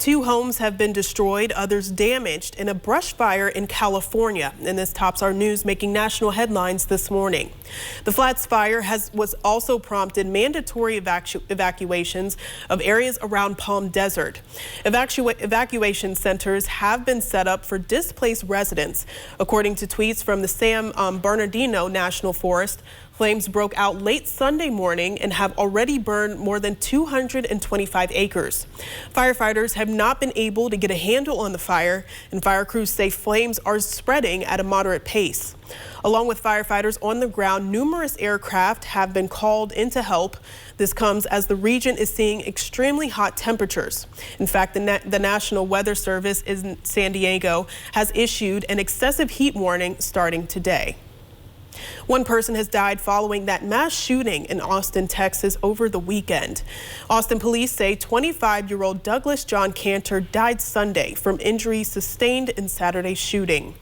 2 homes have been destroyed, others damaged in a brush fire in California. And this tops our news, making national headlines this morning. The Flats fire was also prompted mandatory evacuations of areas around Palm Desert. Evacuation centers have been set up for displaced residents. According to tweets from the San Bernardino National Forest, flames broke out late Sunday morning and have already burned more than 225 acres. Firefighters have not been able to get a handle on the fire, and fire crews say flames are spreading at a moderate pace. Along with firefighters on the ground, numerous aircraft have been called in to help. This comes as the region is seeing extremely hot temperatures. In fact, the National Weather Service in San Diego has issued an excessive heat warning starting today. One person has died following that mass shooting in Austin, Texas over the weekend. Austin police say 25-year-old Douglas John Cantor died Sunday from injuries sustained in Saturday's shooting.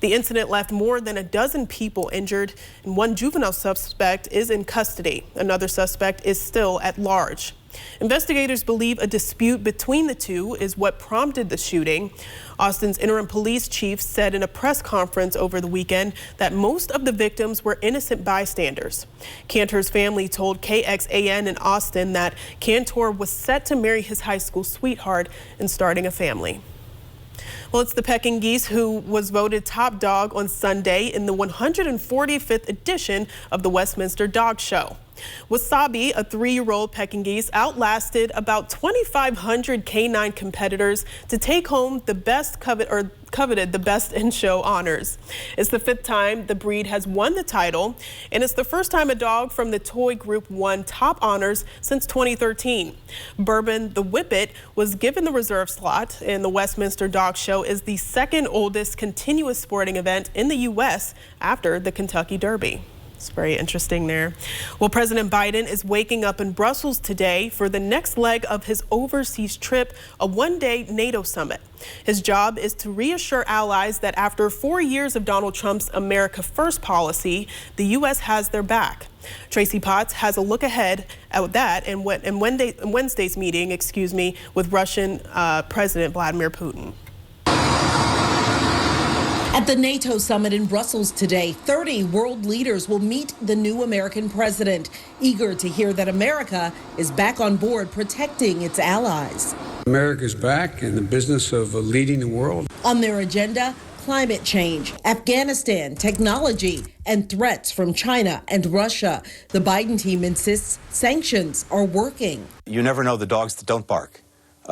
The incident left more than a dozen people injured, and one juvenile suspect is in custody. Another suspect is still at large. Investigators believe a dispute between the two is what prompted the shooting. Austin's interim police chief said in a press conference over the weekend that most of the victims were innocent bystanders. Cantor's family told KXAN in Austin that Cantor was set to marry his high school sweetheart and starting a family. Well, it's the Peking geese who was voted top dog on Sunday in the 145th edition of the Westminster Dog Show. Wasabi, a 3-year-old Peking geese, outlasted about 2,500 canine competitors to take home the coveted the Best in Show honors. It's the 5th time the breed has won the title, and it's the first time a dog from the toy group won top honors since 2013. Bourbon the Whippet was given the reserve slot, and the Westminster Dog Show is the 2nd oldest continuous sporting event in the U.S. after the Kentucky Derby. It's very interesting there. Well, President Biden is waking up in Brussels today for the next leg of his overseas trip, a 1-day NATO summit. His job is to reassure allies that after 4 years of Donald Trump's America First policy, the U.S. has their back. Tracy Potts has a look ahead at that and Wednesday's meeting, with Russian President Vladimir Putin. At the NATO Summit in Brussels today, 30 world leaders will meet the new American president, eager to hear that America is back on board protecting its allies. America's back in the business of leading the world. On their agenda, climate change, Afghanistan, technology, and threats from China and Russia. The Biden team insists sanctions are working. You never know the dogs that don't bark.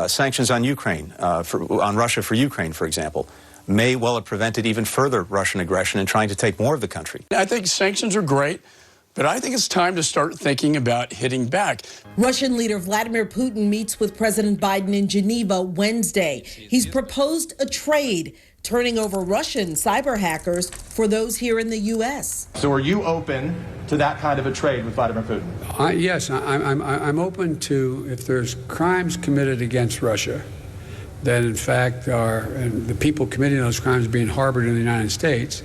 Sanctions on Ukraine, on Russia for Ukraine, for example, may well have prevented even further Russian aggression and trying to take more of the country. I think sanctions are great, but I think it's time to start thinking about hitting back. Russian leader Vladimir Putin meets with President Biden in Geneva Wednesday. He's proposed a trade, turning over Russian cyber hackers for those here in the U.S. So are you open to that kind of a trade with Vladimir Putin? Yes, I'm open to, if there's crimes committed against Russia, that in fact and the people committing those crimes being harbored in the United States,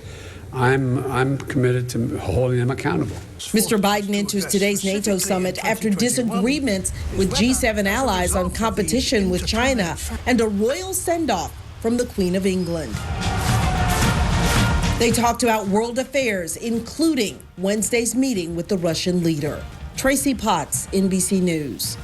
I'm committed to holding them accountable. Mr. Biden enters today's NATO summit after disagreements with G7 allies on competition with China and a royal send-off from the Queen of England. They talked about world affairs, including Wednesday's meeting with the Russian leader. Tracy Potts, NBC News.